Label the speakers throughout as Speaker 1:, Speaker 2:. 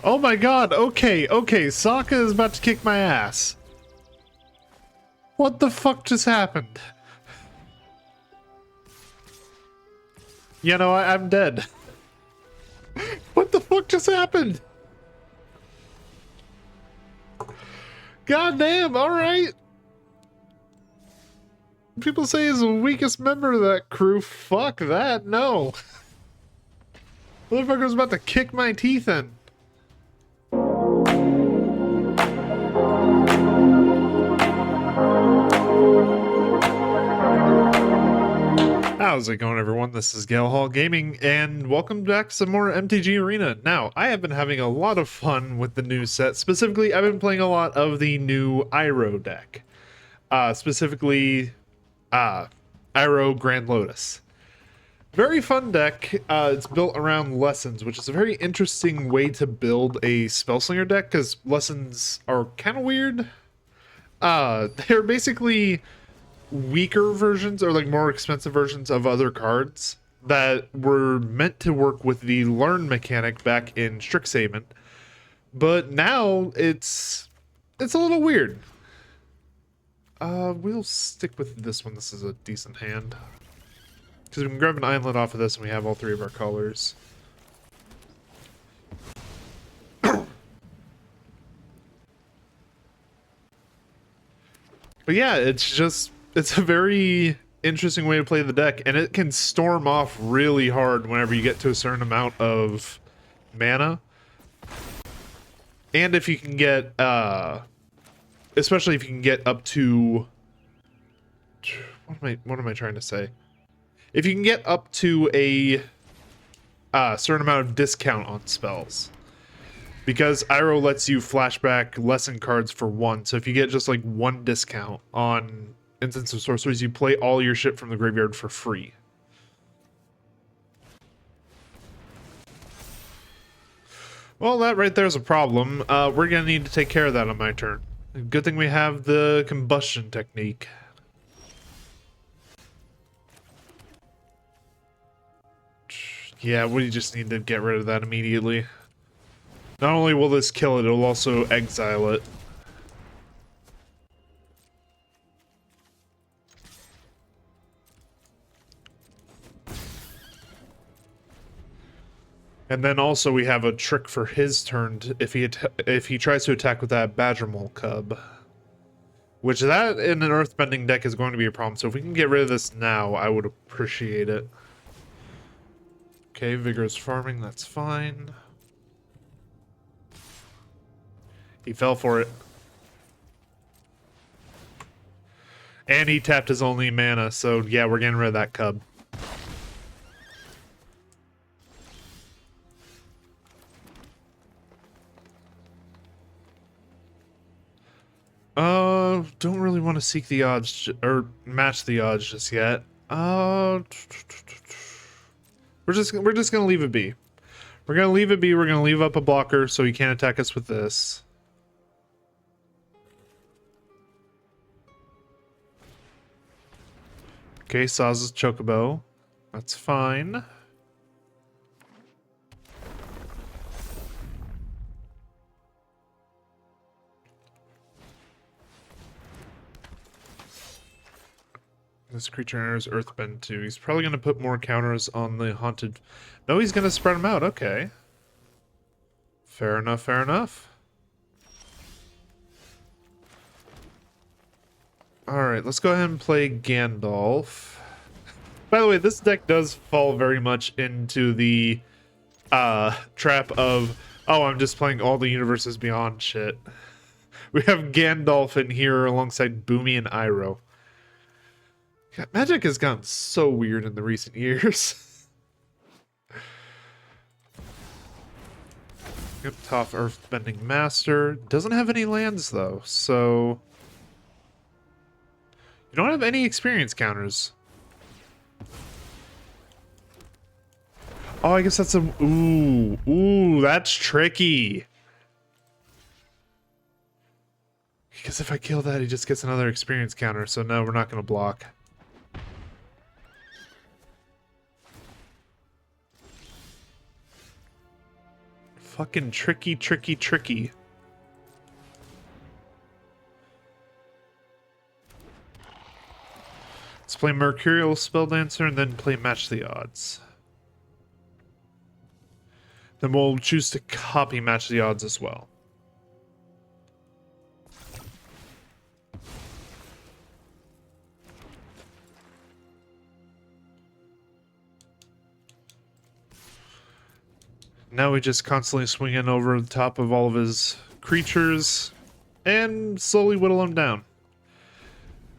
Speaker 1: Oh my god, okay, Sokka is about to kick my ass. What the fuck just happened? You know, I'm dead. What the fuck just happened? God damn, alright. People say he's the weakest member of that crew. Fuck that, no. Motherfucker's about to kick my teeth in. How's it going, everyone? This is Gale Hall Gaming, and welcome back to some more MTG Arena. Now, I have been having a lot of fun with the new set. Specifically, I've been playing a lot of the new Iroh deck. Specifically, Iroh Grand Lotus. Very fun deck. It's built around lessons, which is a very interesting way to build a Spellslinger deck, because lessons are kind of weird. They're basically weaker versions, or like more expensive versions of other cards that were meant to work with the learn mechanic back in Strixhaven, but now it's a little weird. We'll stick with this one. This is a decent hand because we can grab an island off of this and we have all three of our colors. But yeah, it's a very interesting way to play the deck, and it can storm off really hard whenever you get to a certain amount of mana. And if you can get, especially if you can get up to, what am I trying to say? If you can get up to a certain amount of discount on spells. Because Iroh lets you flashback lesson cards for one, so if you get just like one discount on Instance of Sorceries, you play all your shit from the graveyard for free. Well, that right there is a problem. We're gonna need to take care of that on my turn. Good thing we have the combustion technique. Yeah, we just need to get rid of that immediately. Not only will this kill it, it'll also exile it. And then also we have a trick for his turn if he tries to attack with that Badgermole Cub. Which that in an Earthbending deck is going to be a problem. So if we can get rid of this now, I would appreciate it. Okay, Vigorous Farming, that's fine. He fell for it. And he tapped his only mana, so yeah, we're getting rid of that Cub. Don't really want to seek the odds or match the odds just yet. We're just gonna leave it be. We're gonna leave it be. We're gonna leave up a blocker so he can't attack us with this. Okay, Saz's Chocobo. That's fine. This creature enters Earthbend too. He's probably going to put more counters on the Haunted. No, he's going to spread them out. Okay. Fair enough, fair enough. Alright, let's go ahead and play Gandalf. By the way, this deck does fall very much into the trap of, oh, I'm just playing all the universes beyond shit. We have Gandalf in here alongside Boomy and Iroh. God, Magic has gotten so weird in the recent years. Yep, Tough Earthbending Master. Doesn't have any lands though, so you don't have any experience counters. Oh, I guess that's a... Ooh, that's tricky. Because if I kill that, he just gets another experience counter, so no, we're not going to block. Fucking tricky, tricky, tricky. Let's play Mercurial Spelldancer and then play Match the Odds. Then we'll choose to copy Match the Odds as well. Now we just constantly swing in over the top of all of his creatures and slowly whittle them down.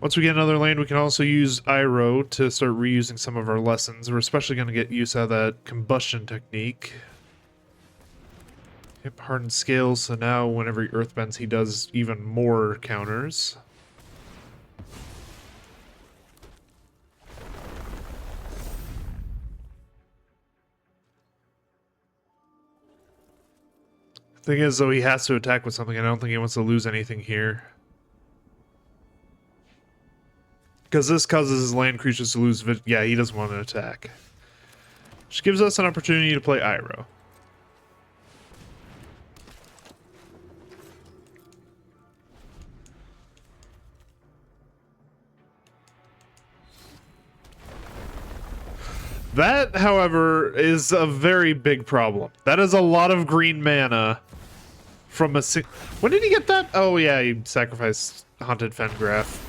Speaker 1: Once we get another land, we can also use Iroh to start reusing some of our lessons. We're especially going to get use out of that combustion technique. Yep, hardened scales, so now whenever he earthbends, he does even more counters. Thing is, though, he has to attack with something. I don't think he wants to lose anything here. Because this causes his land creatures to lose... Yeah, he doesn't want to attack. Which gives us an opportunity to play Iroh. That, however, is a very big problem. That is a lot of green mana from a... When did he get that? Oh, yeah, he sacrificed Haunted Fengraf.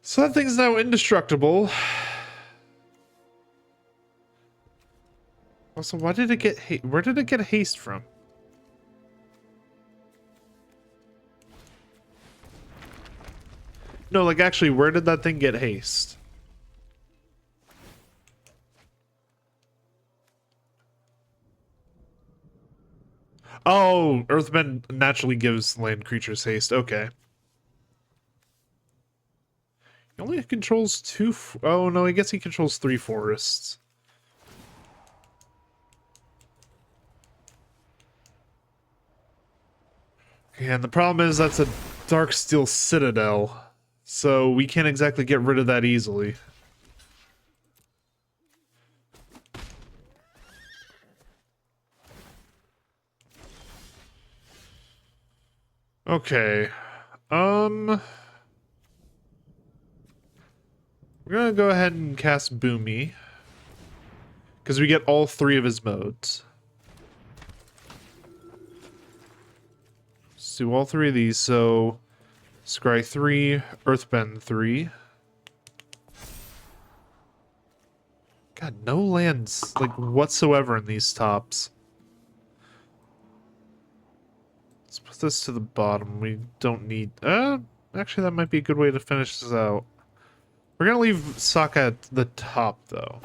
Speaker 1: So that thing's now indestructible. Also, why did it get... Where did it get haste from? No, like, actually, where did that thing get haste? Oh, Earthbend naturally gives land creatures haste. Okay. He only controls two... Oh, no, I guess he controls 3 forests. Okay, and the problem is that's a Darksteel Citadel. So we can't exactly get rid of that easily. Okay. We're gonna go ahead and cast Boomy. Because we get all 3 of his modes. Let's do all 3 of these, so... Scry 3, Earthbend 3. God, no lands, like, whatsoever in these tops. Let's put this to the bottom. We don't need... actually, that might be a good way to finish this out. We're gonna leave Sokka at the top, though.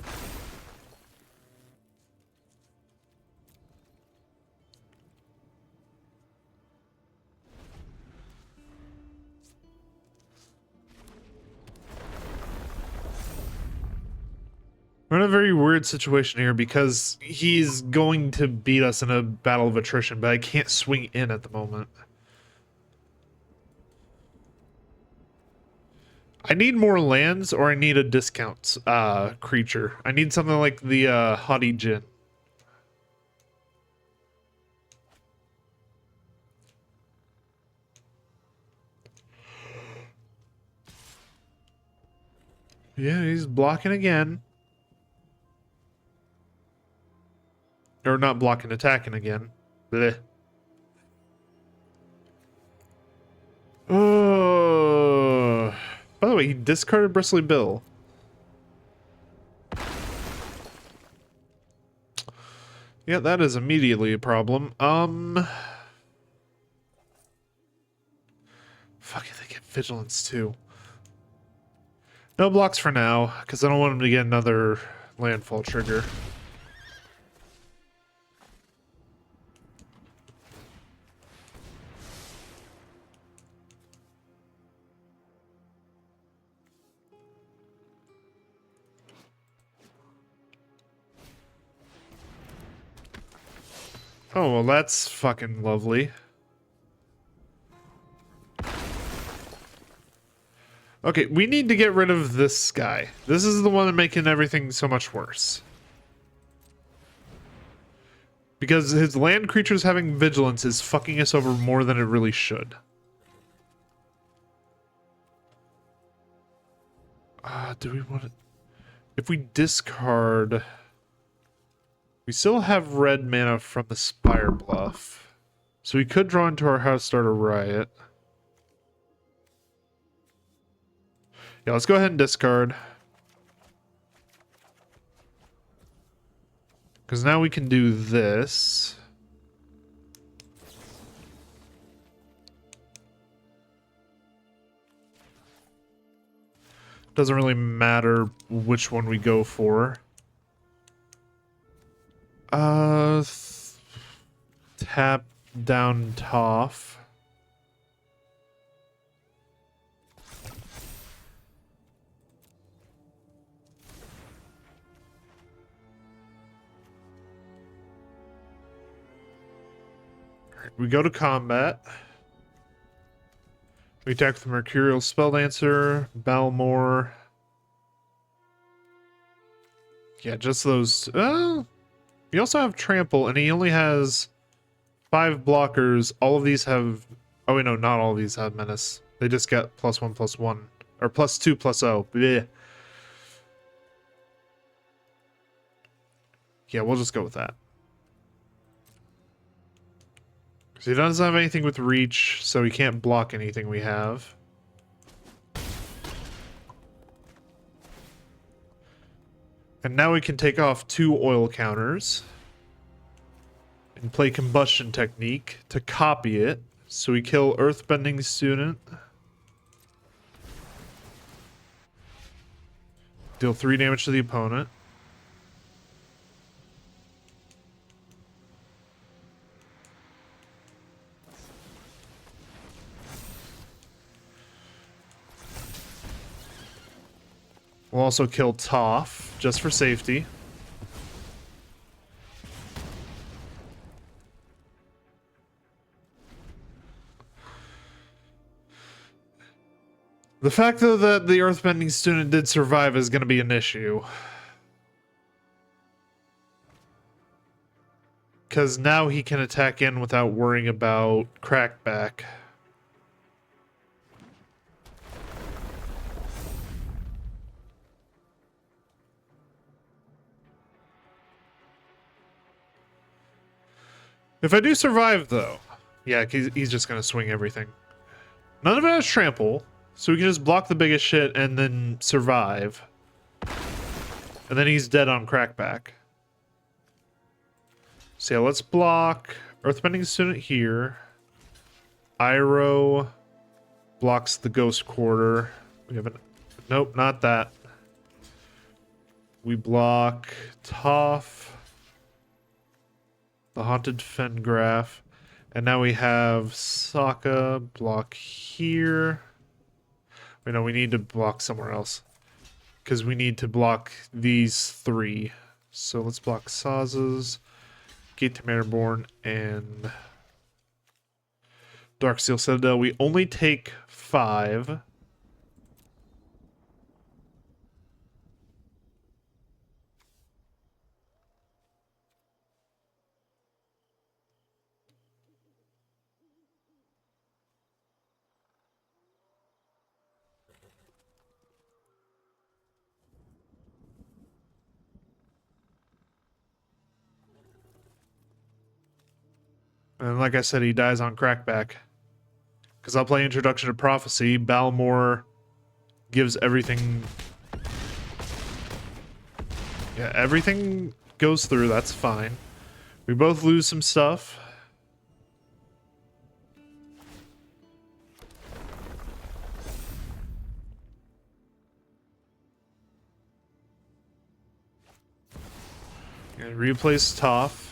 Speaker 1: We're in a very weird situation here because he's going to beat us in a battle of attrition, but I can't swing in at the moment. I need more lands, or I need a discount creature. I need something like the Haughty Djinn. Yeah, he's blocking again. Or not blocking, attacking again. Blech. Oh. By the way, he discarded Bristly Bill. Yeah, that is immediately a problem. Fuck it, they get Vigilance too. No blocks for now, because I don't want him to get another landfall trigger. Oh, well, that's fucking lovely. Okay, we need to get rid of this guy. This is the one that's making everything so much worse. Because his land creatures having vigilance is fucking us over more than it really should. Do we want to... If we discard... We still have red mana from the Spire Bluff. So we could draw into our house, start a riot. Yeah, let's go ahead and discard. Because now we can do this. Doesn't really matter which one we go for. Tap down Toph. We go to combat. We attack with the Mercurial Spelldancer, Balmor. Yeah, just those. We also have Trample, and he only has 5 blockers. All of these have... Oh, wait, no, not all of these have Menace. They just get +1/+1. Or +2/+0. Blech. Yeah, we'll just go with that. So he doesn't have anything with reach, so he can't block anything we have. And now we can take off 2 oil counters and play Combustion Technique to copy it. So we kill Earthbending Student. Deal 3 damage to the opponent. We'll also kill Toph, just for safety. The fact, though, that the Earthbending Student did survive is going to be an issue. Because now he can attack in without worrying about Crackback. If I do survive, though, yeah, he's just going to swing everything. None of it has Trample, so we can just block the biggest shit and then survive. And then he's dead on Crackback. So yeah, let's block Earthbending Student here. Iroh blocks the Ghost Quarter. We have an... Nope, not that. We block Toph. The Haunted Fengraf. And now we have Sokka block here. Wait, no, we need to block somewhere else. Because we need to block these 3. So let's block Saz's, Gate to Matterborn, and Darksteel Citadel. We only take 5. And like I said, he dies on Crackback. Because I'll play Introduction to Prophecy. Balmor gives everything... Yeah, everything goes through. That's fine. We both lose some stuff. And replace Toph.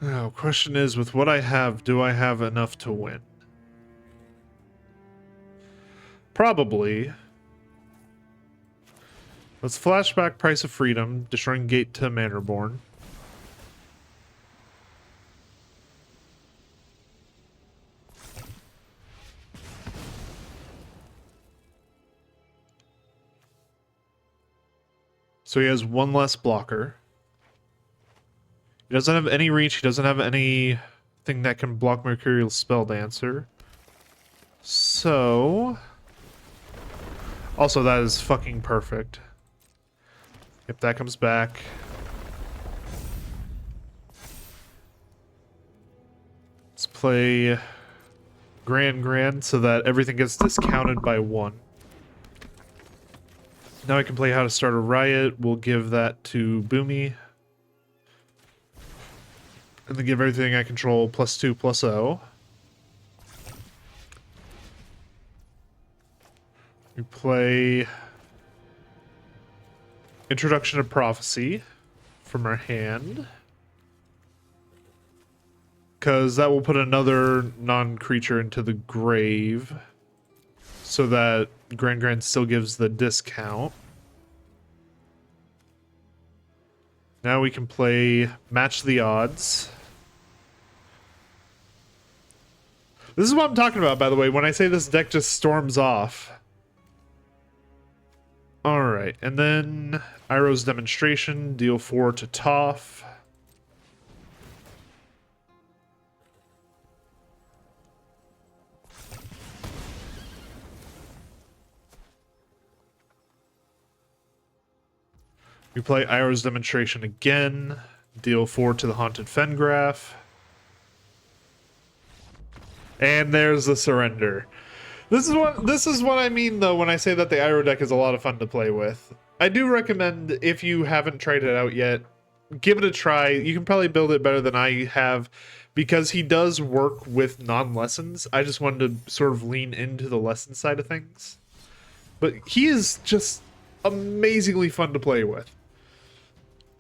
Speaker 1: Now, question is, with what I have, do I have enough to win? Probably. Let's flashback Price of Freedom, destroying Gate to Matterborn. So he has one less blocker. He doesn't have any reach. He doesn't have anything that can block Mercurial Spell Dancer. So... Also, that is fucking perfect. If that comes back... Let's play Grand so that everything gets discounted by 1. Now I can play How to Start a Riot. We'll give that to Boomy. And then give everything I control +2/+0. We play Introduction to Prophecy from our hand. Because that will put another non-creature into the grave. So that Grand still gives the discount. Now we can play Match the Odds. This is what I'm talking about, by the way, when I say this deck just storms off. Alright, and then Iroh's Demonstration, deal 4 to Toph. We play Iroh's Demonstration again. Deal 4 to the Haunted Fengraph. And there's the Surrender. This is what I mean though when I say that the Iroh deck is a lot of fun to play with. I do recommend, if you haven't tried it out yet, give it a try. You can probably build it better than I have because he does work with non-lessons. I just wanted to sort of lean into the lesson side of things. But he is just amazingly fun to play with.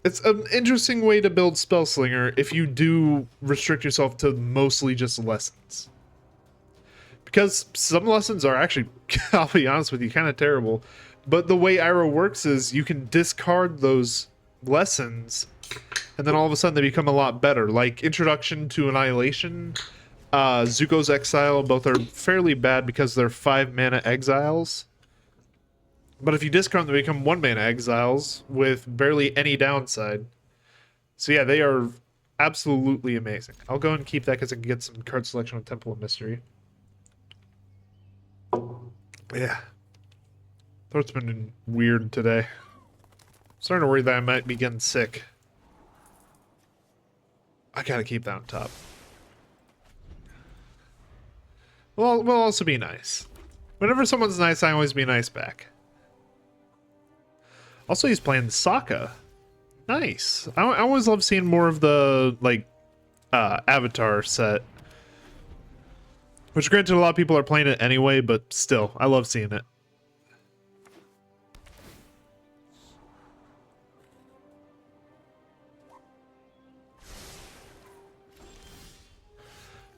Speaker 1: It's an interesting way to build Spellslinger if you do restrict yourself to mostly just lessons. Because some lessons are actually, I'll be honest with you, kind of terrible. But the way Iroh works is you can discard those lessons and then all of a sudden they become a lot better. Like Introduction to Annihilation, Zuko's Exile, both are fairly bad because they're 5 mana exiles. But if you discard them, they become 1 mana exiles with barely any downside. So yeah, they are absolutely amazing. I'll go and keep that because I can get some card selection on Temple of Mystery. Yeah. Throat's been weird today. I'm starting to worry that I might be getting sick. I gotta keep that on top. Well, we'll also be nice. Whenever someone's nice, I always be nice back. Also, he's playing Sokka. Nice. I always love seeing more of the, like, Avatar set. Which, granted, a lot of people are playing it anyway, but still, I love seeing it.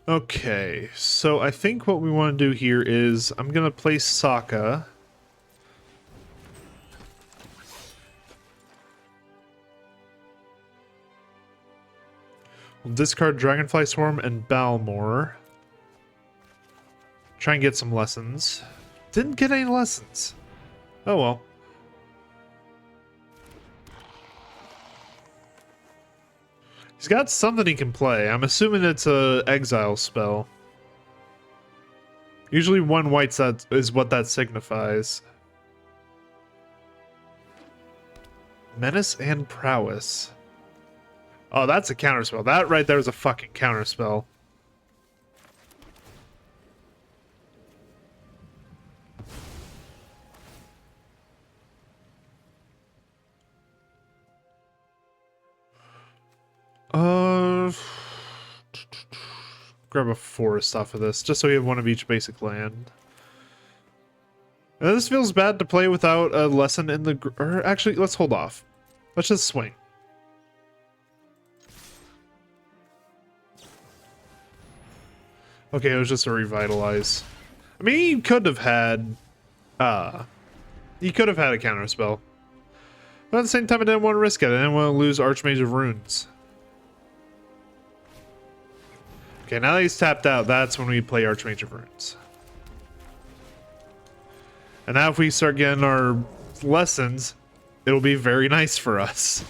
Speaker 1: Okay, so I think what we want to do here is I'm going to play Sokka. We'll discard Dragonfly Swarm and Balmor. Try and get some lessons. Didn't get any lessons. Oh well. He's got something he can play. I'm assuming it's a exile spell. Usually 1 white set is what that signifies. Menace and Prowess. Oh, that's a counterspell. That right there is a fucking counterspell. Grab a forest off of this, just so we have 1 of each basic land. Now, this feels bad to play without a lesson in the... Or actually, let's hold off. Let's just swing. Okay, it was just a revitalize. I mean, he could have had... he could have had a counterspell. But at the same time, I didn't want to risk it. I didn't want to lose Archmage of Runes. Okay, now that he's tapped out, that's when we play Archmage of Runes. And now if we start getting our lessons, it'll be very nice for us.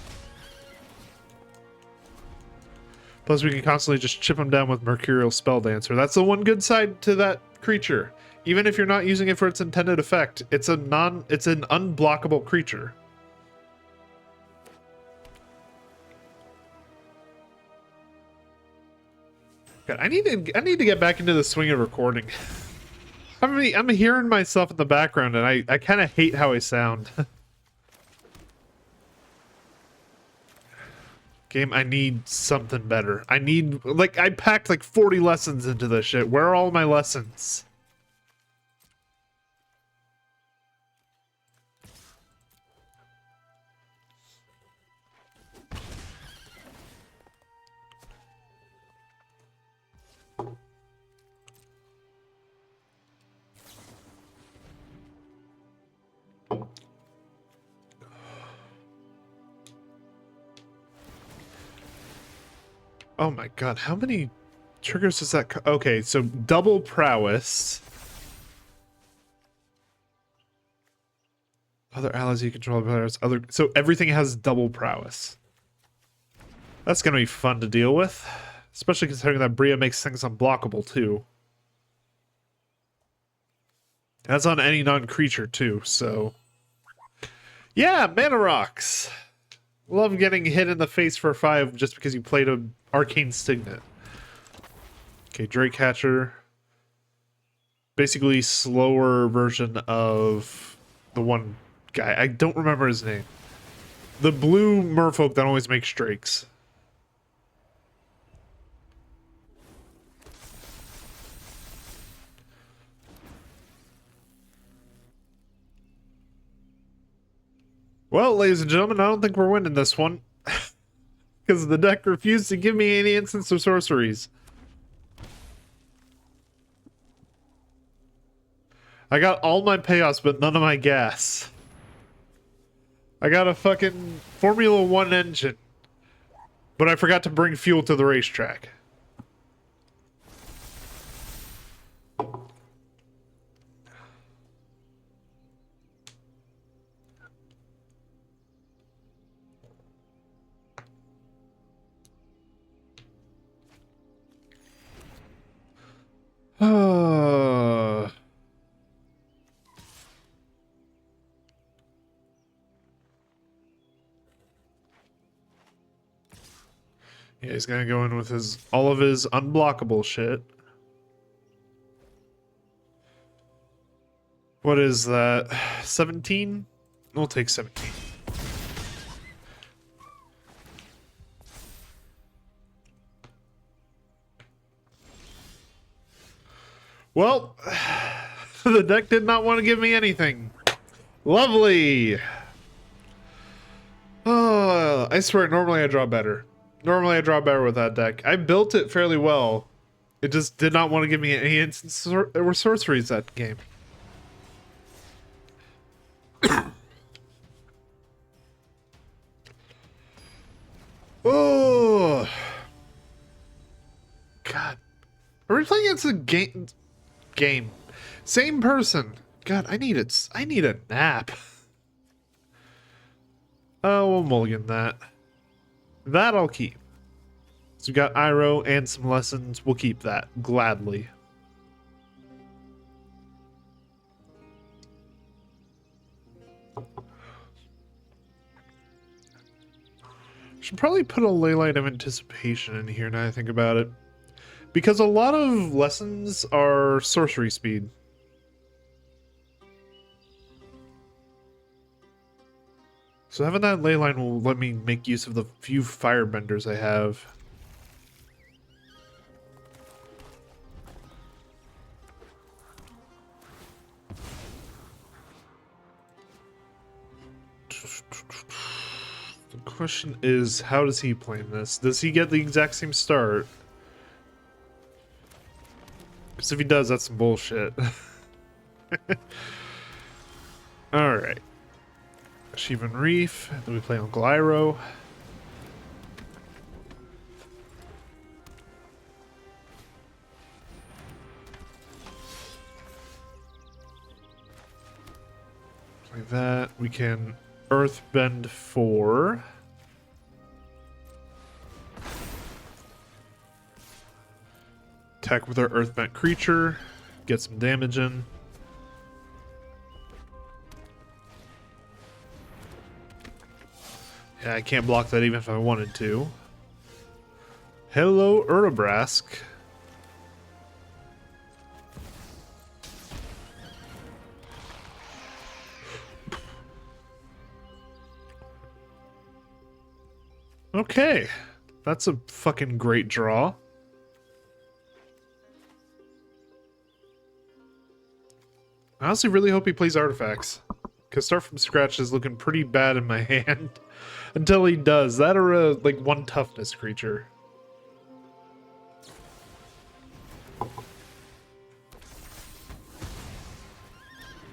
Speaker 1: Plus, we can constantly just chip him down with Mercurial Spell Dancer. That's the one good side to that creature. Even if you're not using it for its intended effect, it's an unblockable creature. God, I need to get back into the swing of recording. I'm hearing myself in the background, and I kind of hate how I sound. Game, I need something better. I packed like 40 lessons into this shit. Where are all my lessons? Oh my god, how many triggers does that okay, so double prowess. Other allies you control, so everything has double prowess. That's gonna be fun to deal with. Especially considering that Bria makes things unblockable too. That's on any non-creature too, so. Yeah, mana rocks! Love getting hit in the face for 5 just because you played a Arcane Signet. Okay, Drake Hatcher. Basically slower version of the one guy. I don't remember his name. The blue merfolk that always makes drakes. Well, ladies and gentlemen, I don't think we're winning this one. Because the deck refused to give me any instants of sorceries. I got all my payoffs, but none of my gas. I got a fucking Formula 1 engine. But I forgot to bring fuel to the racetrack. Yeah, he's gonna go in with all of his unblockable shit. What is that? 17? We'll take 17. Well, the deck did not want to give me anything. Lovely. Oh, I swear, normally I draw better. Normally I draw better with that deck. I built it fairly well. It just did not want to give me any instants or sorceries that game. Oh. God. Are we playing against a game? Same person. God, I need a nap. Oh, we'll mulligan that. That I'll keep. So we got Iroh and some lessons. We'll keep that gladly. Should probably put a Leyline of Anticipation in here now that I think about it. Because a lot of lessons are sorcery speed. So having that Leyline will let me make use of the few firebenders I have. The question is, how does he play in this? Does he get the exact same start? Because if he does, that's some bullshit. Alright. Shivan Reef. Then we play Uncle Iroh. Like that. We can Earthbend 4. Attack with our Earthbent creature. Get some damage in. Yeah, I can't block that even if I wanted to. Hello, Urabrask. Okay, that's a fucking great draw. I honestly really hope he plays artifacts, because Start from Scratch is looking pretty bad in my hand until he does. That or a, like, 1 toughness creature.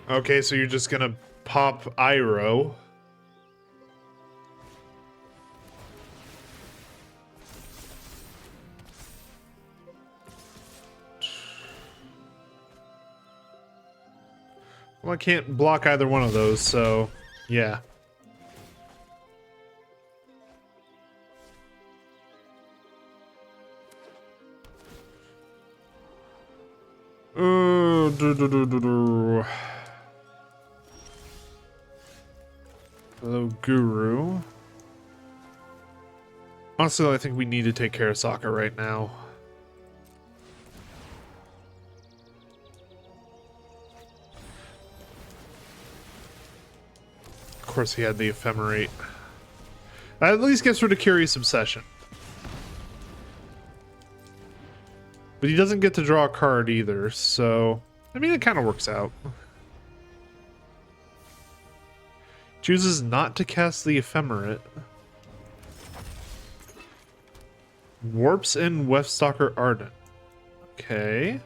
Speaker 1: Okay, so you're just gonna pop Iroh. Well, I can't block either one of those, so yeah. Hello, Guru. Honestly, I think we need to take care of Sokka right now. Of course, he had the Ephemerate. That at least gets rid of Curious Obsession. But he doesn't get to draw a card either, so... I mean, it kind of works out. Chooses not to cast the Ephemerate. Warps in Wefstalker Ardent. Okay.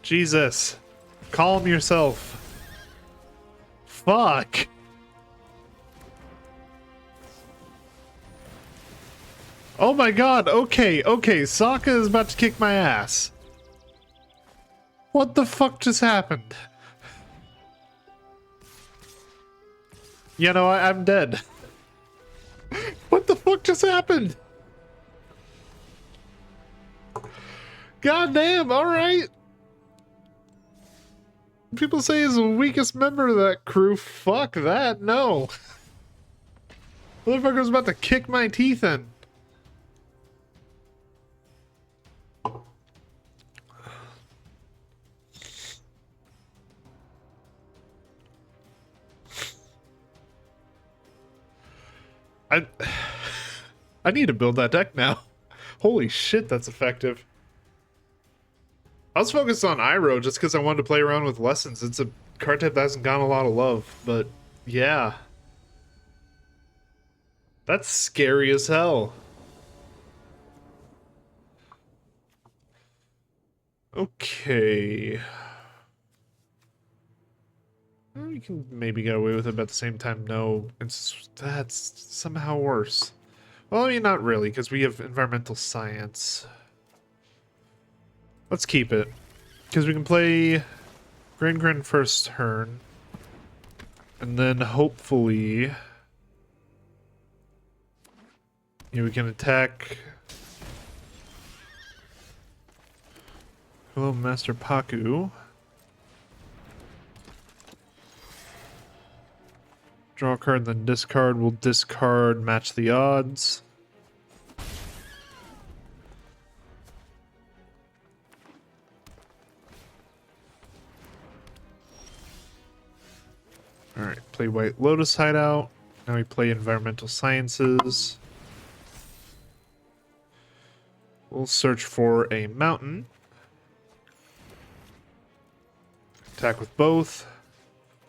Speaker 1: Jesus. Calm yourself. Fuck. Oh my god, okay, Sokka is about to kick my ass. What the fuck just happened? You know, I'm dead. What the fuck just happened? God damn, alright. People say he's the weakest member of that crew. Fuck that, no. Motherfucker's about to kick my teeth in. I need to build that deck now. Holy shit, that's effective. I was focused on Iroh just because I wanted to play around with Lessons. It's a card type that hasn't gotten a lot of love, but yeah. That's scary as hell. Okay. Well, you can maybe get away with it, but at the same time, no. That's somehow worse. Well, I mean, not really, because we have environmental science. Let's keep it. Because we can play Grin first turn. And then hopefully... yeah, we can attack... hello, Master Paku. Draw a card, then discard. We'll discard, match the odds. Alright, play White Lotus Hideout. Now we play Environmental Sciences. We'll search for a mountain. Attack with both.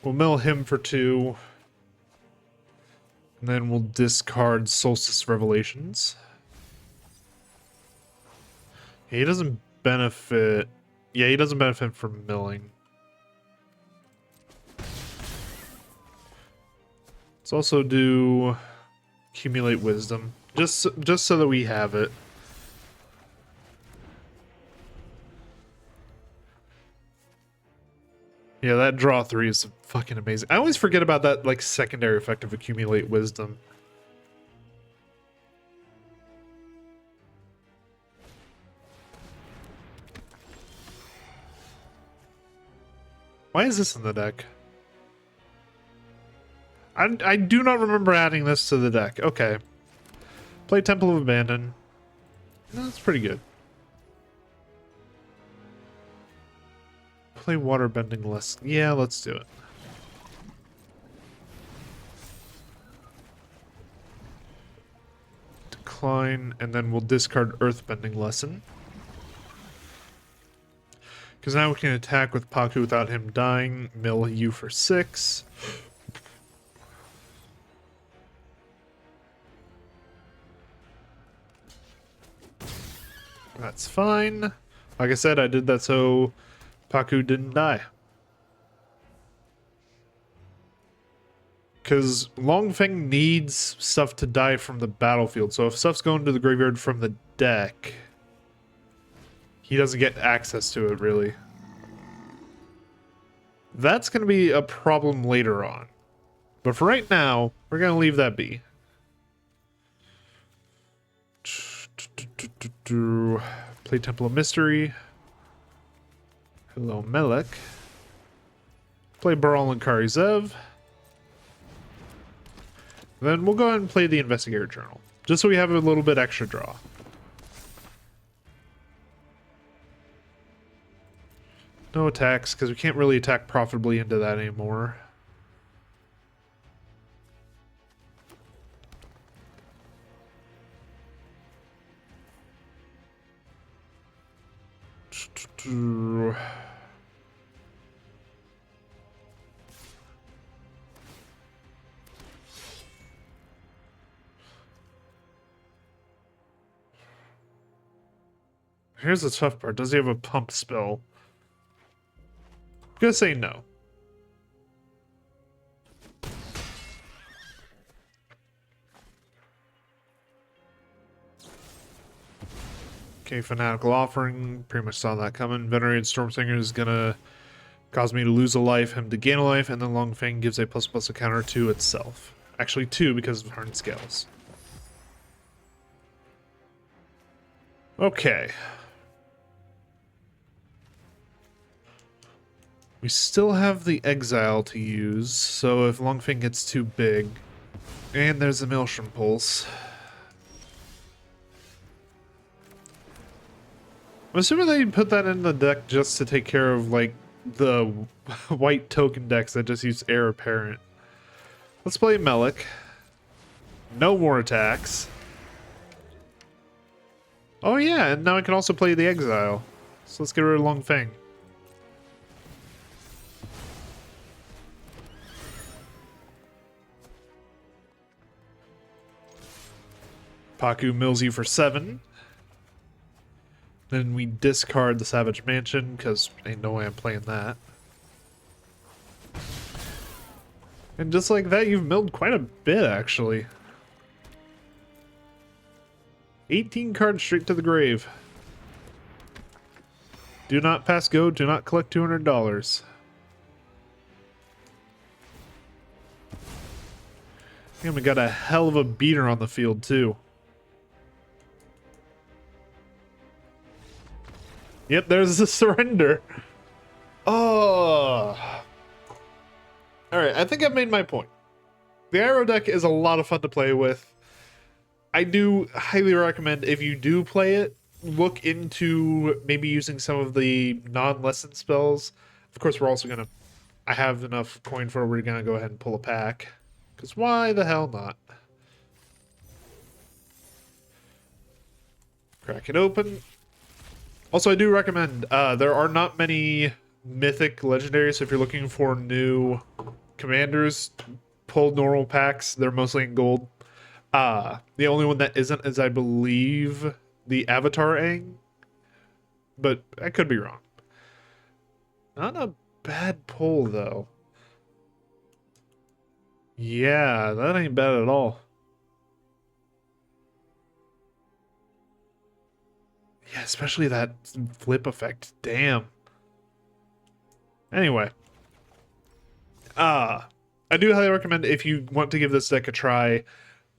Speaker 1: We'll mill him for 2. And then we'll discard Solstice Revelations. He doesn't benefit... yeah, he doesn't benefit from milling. Let's also do Accumulate wisdom. Just so that we have it. Yeah, that draw 3 is fucking amazing. I always forget about that, like, secondary effect of accumulate wisdom. Why is this in the deck? I do not remember adding this to the deck. Okay. Play Temple of Abandon. That's pretty good. Play Waterbending less. Yeah, let's do it. Decline, and then we'll discard Earthbending Lesson. Because now we can attack with Paku without him dying. Mill you for 6. That's fine. Like I said, I did that so Paku didn't die. Because Longfeng needs stuff to die from the battlefield. So if stuff's going to the graveyard from the deck, he doesn't get access to it, really. That's going to be a problem later on. But for right now, we're going to leave that be. Play Temple of Mystery. Hello, Melek. Play Brawl and Karizev. Then we'll go ahead and play the Investigator Journal, just so we have a little bit extra draw. No attacks, because we can't really attack profitably into that anymore. Here's the tough part. Does he have a pump spell? I'm gonna say no. Okay, Fanatical Offering. Pretty much saw that coming. Venerated Stormsinger is gonna cause me to lose a life, him to gain a life, and then Longfang gives a +++ counter to itself. Actually 2 because of Hardened Scales. Okay. We still have the Exile to use, so if Longfang gets too big... And there's a Maelstrom Pulse. I'm assuming they put that in the deck just to take care of, like, the white token decks that just use Heir Apparent. Let's play Melek. No more attacks. Oh yeah, and now I can also play the Exile. So let's get rid of Longfang. Paku mills you for 7. Then we discard the Savage Mansion, because ain't no way I'm playing that. And just like that, you've milled quite a bit, actually. 18 cards straight to the grave. Do not pass go, do not collect $200. And we got a hell of a beater on the field, too. Yep, there's the surrender. Oh. Alright, I think I've made my point. The Iroh deck is a lot of fun to play with. I do highly recommend, if you do play it, look into maybe using some of the non-lesson spells. Of course, we're also going to... I have enough coin for we're going to go ahead and pull a pack. Because why the hell not? Crack it open. Also, I do recommend, there are not many mythic legendaries, so if you're looking for new commanders, pull normal packs. They're mostly in gold. The only one that isn't is, I believe, the Avatar Aang. But I could be wrong. Not a bad pull, though. Yeah, that ain't bad at all. Yeah, especially that flip effect. Damn. Anyway. I do highly recommend, if you want to give this deck a try,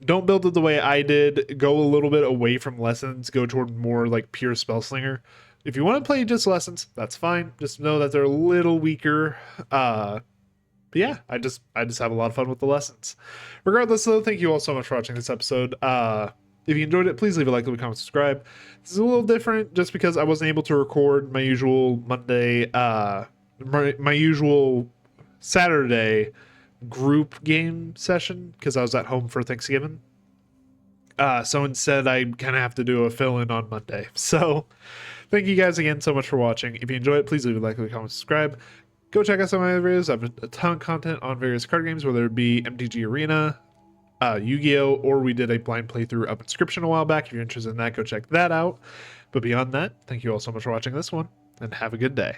Speaker 1: don't build it the way I did. Go a little bit away from lessons. Go toward more like pure Spellslinger. If you want to play just lessons, that's fine. Just know that they're a little weaker. But yeah, I just have a lot of fun with the lessons. Regardless, though, thank you all so much for watching this episode. If you enjoyed it, please leave a like, leave a comment, subscribe. This is a little different just because I wasn't able to record my usual Monday, my usual Saturday group game session because I was at home for Thanksgiving. So instead, I kind of have to do a fill-in on Monday. So thank you guys again so much for watching. If you enjoy it, please leave a like, leave a comment, subscribe. Go check out some of my other videos. I have a ton of content on various card games, whether it be MTG Arena, Yu-Gi-Oh, or we did a blind playthrough of Inscription a while back. If you're interested in that, go check that out. But beyond that, thank you all so much for watching this one, and have a good day.